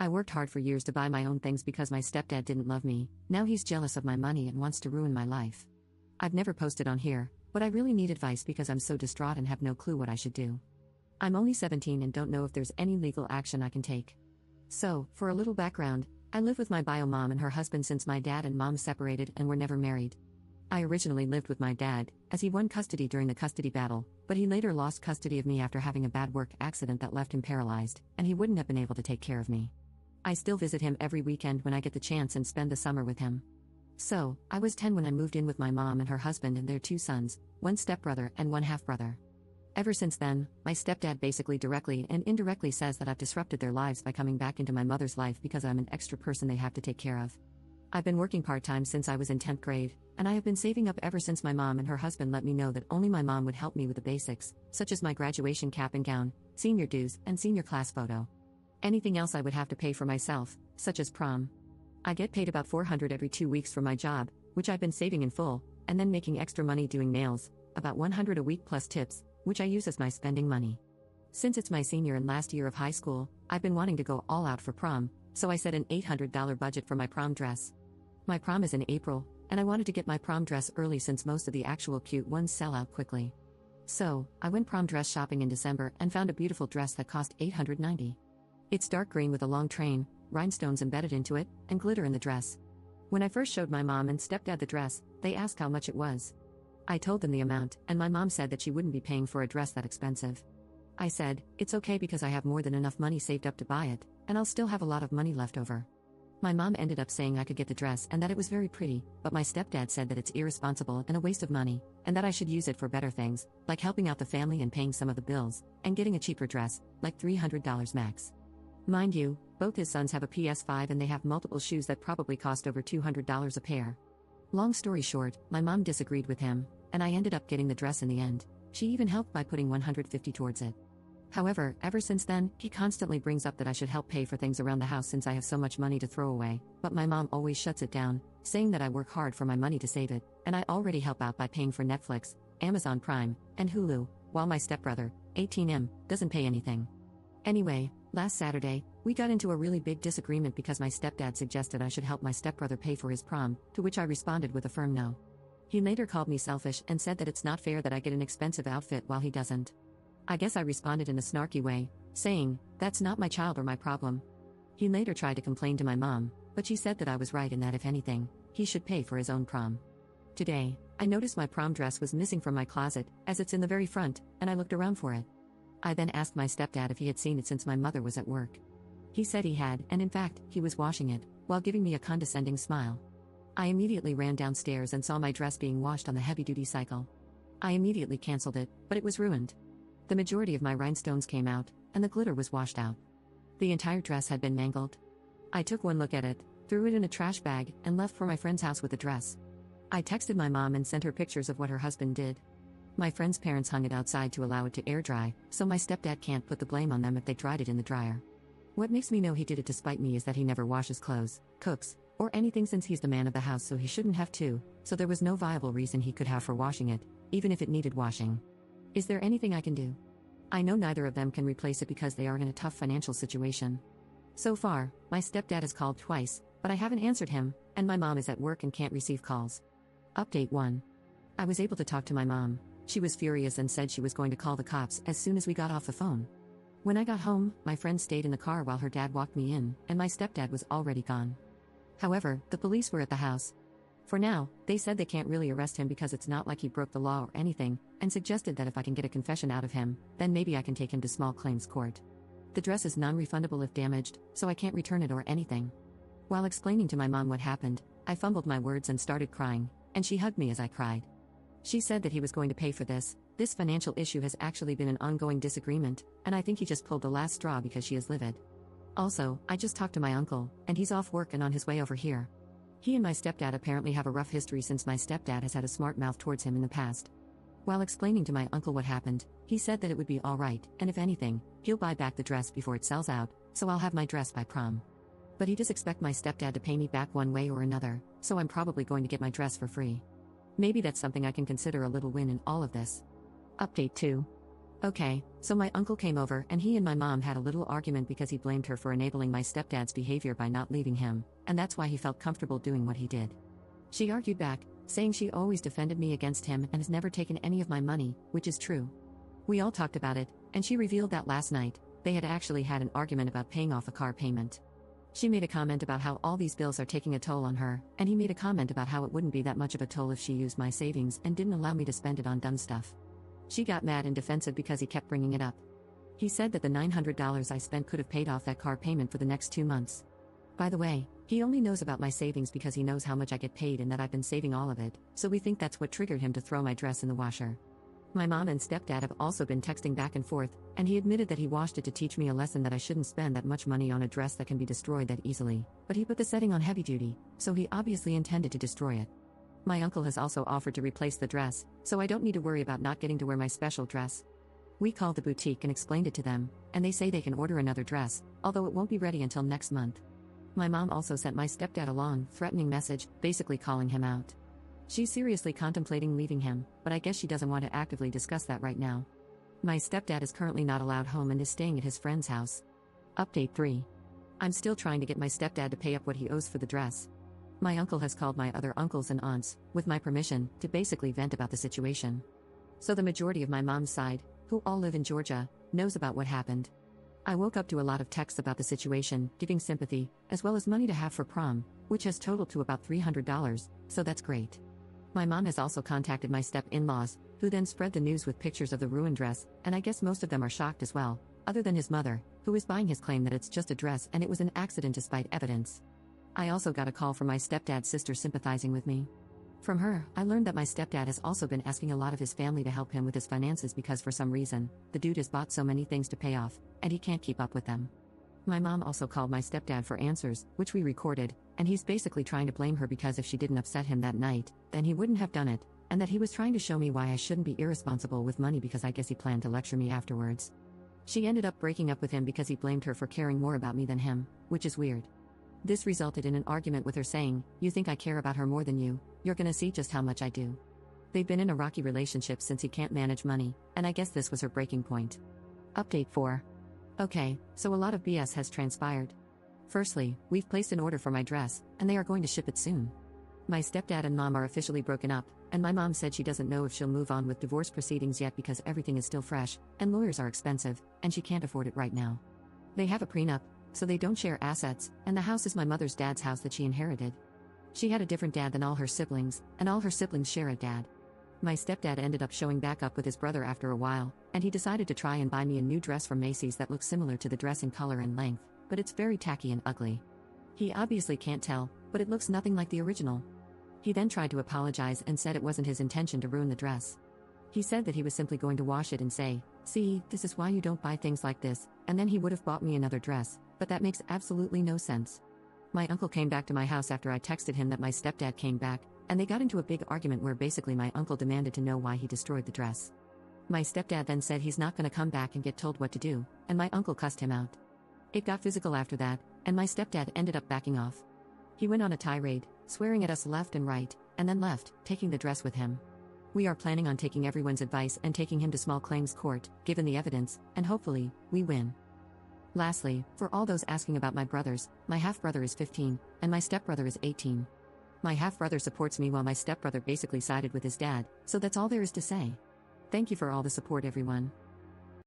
I worked hard for years to buy my own things because my stepdad didn't love me. Now he's jealous of my money and wants to ruin my life. I've never posted on here, but I really need advice because I'm so distraught and have no clue what I should do. I'm only 17 and don't know if there's any legal action I can take. So, for a little background, I live with my bio mom and her husband since my dad and mom separated and were never married. I originally lived with my dad, as he won custody during the custody battle, but he later lost custody of me after having a bad work accident that left him paralyzed, and he wouldn't have been able to take care of me. I still visit him every weekend when I get the chance and spend the summer with him. So, I was 10 when I moved in with my mom and her husband and their 2 sons, 1 stepbrother and 1 half-brother. Ever since then, my stepdad basically directly and indirectly says that I've disrupted their lives by coming back into my mother's life because I'm an extra person they have to take care of. I've been working part-time since I was in 10th grade, and I have been saving up ever since my mom and her husband let me know that only my mom would help me with the basics, such as my graduation cap and gown, senior dues, and senior class photo. Anything else I would have to pay for myself, such as prom. I get paid about $400 every 2 weeks for my job, which I've been saving in full, and then making extra money doing nails, about $100 a week plus tips, which I use as my spending money. Since it's my senior and last year of high school, I've been wanting to go all out for prom, so I set an $800 budget for my prom dress. My prom is in April, and I wanted to get my prom dress early since most of the actual cute ones sell out quickly. So, I went prom dress shopping in December and found a beautiful dress that cost $890. It's dark green with a long train, rhinestones embedded into it, and glitter in the dress. When I first showed my mom and stepdad the dress, they asked how much it was. I told them the amount, and my mom said that she wouldn't be paying for a dress that expensive. I said, it's okay because I have more than enough money saved up to buy it, and I'll still have a lot of money left over. My mom ended up saying I could get the dress and that it was very pretty, but my stepdad said that it's irresponsible and a waste of money, and that I should use it for better things, like helping out the family and paying some of the bills, and getting a cheaper dress, like $300 max. Mind you, both his sons have a PS5 and they have multiple shoes that probably cost over $200 a pair. Long story short, my mom disagreed with him, and I ended up getting the dress in the end. She even helped by putting $150 towards it. However, ever since then, he constantly brings up that I should help pay for things around the house since I have so much money to throw away, but my mom always shuts it down, saying that I work hard for my money to save it, and I already help out by paying for Netflix, Amazon Prime, and Hulu, while my stepbrother, 18M, doesn't pay anything. Anyway, last Saturday, we got into a really big disagreement because my stepdad suggested I should help my stepbrother pay for his prom, to which I responded with a firm no. He later called me selfish and said that it's not fair that I get an expensive outfit while he doesn't. I guess I responded in a snarky way, saying, that's not my child or my problem. He later tried to complain to my mom, but she said that I was right and that if anything, he should pay for his own prom. Today, I noticed my prom dress was missing from my closet, as it's in the very front, and I looked around for it. I then asked my stepdad if he had seen it since my mother was at work. He said he had, and in fact, he was washing it, while giving me a condescending smile. I immediately ran downstairs and saw my dress being washed on the heavy-duty cycle. I immediately canceled it, but it was ruined. The majority of my rhinestones came out, and the glitter was washed out. The entire dress had been mangled. I took one look at it, threw it in a trash bag, and left for my friend's house with the dress. I texted my mom and sent her pictures of what her husband did. My friend's parents hung it outside to allow it to air dry, so my stepdad can't put the blame on them if they dried it in the dryer. What makes me know he did it to spite me is that he never washes clothes, cooks, or anything since he's the man of the house, so he shouldn't have to, so there was no viable reason he could have for washing it, even if it needed washing. Is there anything I can do? I know neither of them can replace it because they are in a tough financial situation. So far, my stepdad has called twice, but I haven't answered him, and my mom is at work and can't receive calls. Update 1. I was able to talk to my mom. She was furious and said she was going to call the cops as soon as we got off the phone. When I got home, my friend stayed in the car while her dad walked me in, and my stepdad was already gone. However, the police were at the house. For now, they said they can't really arrest him because it's not like he broke the law or anything, and suggested that if I can get a confession out of him, then maybe I can take him to small claims court. The dress is non-refundable if damaged, so I can't return it or anything. While explaining to my mom what happened, I fumbled my words and started crying, and she hugged me as I cried. She said that he was going to pay for this. This financial issue has actually been an ongoing disagreement, and I think he just pulled the last straw because she is livid. Also, I just talked to my uncle, and he's off work and on his way over here. He and my stepdad apparently have a rough history since my stepdad has had a smart mouth towards him in the past. While explaining to my uncle what happened, he said that it would be alright, and if anything, he'll buy back the dress before it sells out, so I'll have my dress by prom. But he does expect my stepdad to pay me back one way or another, so I'm probably going to get my dress for free. Maybe that's something I can consider a little win in all of this. Update 2. Okay, so my uncle came over and he and my mom had a little argument because he blamed her for enabling my stepdad's behavior by not leaving him, and that's why he felt comfortable doing what he did. She argued back, saying she always defended me against him and has never taken any of my money, which is true. We all talked about it, and she revealed that last night, they had actually had an argument about paying off a car payment. She made a comment about how all these bills are taking a toll on her, and he made a comment about how it wouldn't be that much of a toll if she used my savings and didn't allow me to spend it on dumb stuff. She got mad and defensive because he kept bringing it up. He said that the $900 I spent could have paid off that car payment for the next 2 months. By the way, he only knows about my savings because he knows how much I get paid and that I've been saving all of it, so we think that's what triggered him to throw my dress in the washer. My mom and stepdad have also been texting back and forth, and he admitted that he washed it to teach me a lesson that I shouldn't spend that much money on a dress that can be destroyed that easily, but he put the setting on heavy duty, so he obviously intended to destroy it. My uncle has also offered to replace the dress, so I don't need to worry about not getting to wear my special dress. We called the boutique and explained it to them, and they say they can order another dress, although it won't be ready until next month. My mom also sent my stepdad a long, threatening message, basically calling him out. She's seriously contemplating leaving him, but I guess she doesn't want to actively discuss that right now. My stepdad is currently not allowed home and is staying at his friend's house. Update 3. I'm still trying to get my stepdad to pay up what he owes for the dress. My uncle has called my other uncles and aunts, with my permission, to basically vent about the situation. So the majority of my mom's side, who all live in Georgia, knows about what happened. I woke up to a lot of texts about the situation, giving sympathy, as well as money to have for prom, which has totaled to about $300, so that's great. My mom has also contacted my step-in-laws, who then spread the news with pictures of the ruined dress, and I guess most of them are shocked as well, other than his mother, who is buying his claim that it's just a dress and it was an accident despite evidence. I also got a call from my stepdad's sister sympathizing with me. From her, I learned that my stepdad has also been asking a lot of his family to help him with his finances because for some reason, the dude has bought so many things to pay off, and he can't keep up with them. My mom also called my stepdad for answers, which we recorded, and he's basically trying to blame her because if she didn't upset him that night, then he wouldn't have done it, and that he was trying to show me why I shouldn't be irresponsible with money because I guess he planned to lecture me afterwards. She ended up breaking up with him because he blamed her for caring more about me than him, which is weird. This resulted in an argument with her saying, "You think I care about her more than you, you're gonna see just how much I do." They've been in a rocky relationship since he can't manage money, and I guess this was her breaking point. Update 4. Okay, so a lot of BS has transpired. Firstly, we've placed an order for my dress, and they are going to ship it soon. My stepdad and mom are officially broken up, and my mom said she doesn't know if she'll move on with divorce proceedings yet because everything is still fresh, and lawyers are expensive, and she can't afford it right now. They have a prenup, so they don't share assets, and the house is my mother's dad's house that she inherited. She had a different dad than all her siblings, and all her siblings share a dad. My stepdad ended up showing back up with his brother after a while, and he decided to try and buy me a new dress from Macy's that looks similar to the dress in color and length, but it's very tacky and ugly. He obviously can't tell, but it looks nothing like the original. He then tried to apologize and said it wasn't his intention to ruin the dress. He said that he was simply going to wash it and say, "See, this is why you don't buy things like this," and then he would have bought me another dress, but that makes absolutely no sense. My uncle came back to my house after I texted him that my stepdad came back, and they got into a big argument where basically my uncle demanded to know why he destroyed the dress. My stepdad then said he's not going to come back and get told what to do, and my uncle cussed him out. It got physical after that, and my stepdad ended up backing off. He went on a tirade, swearing at us left and right, and then left, taking the dress with him. We are planning on taking everyone's advice and taking him to small claims court, given the evidence, and hopefully, we win. Lastly, for all those asking about my brothers, my half-brother is 15, and my stepbrother is 18. My half-brother supports me while my stepbrother basically sided with his dad, so that's all there is to say. Thank you for all the support, everyone.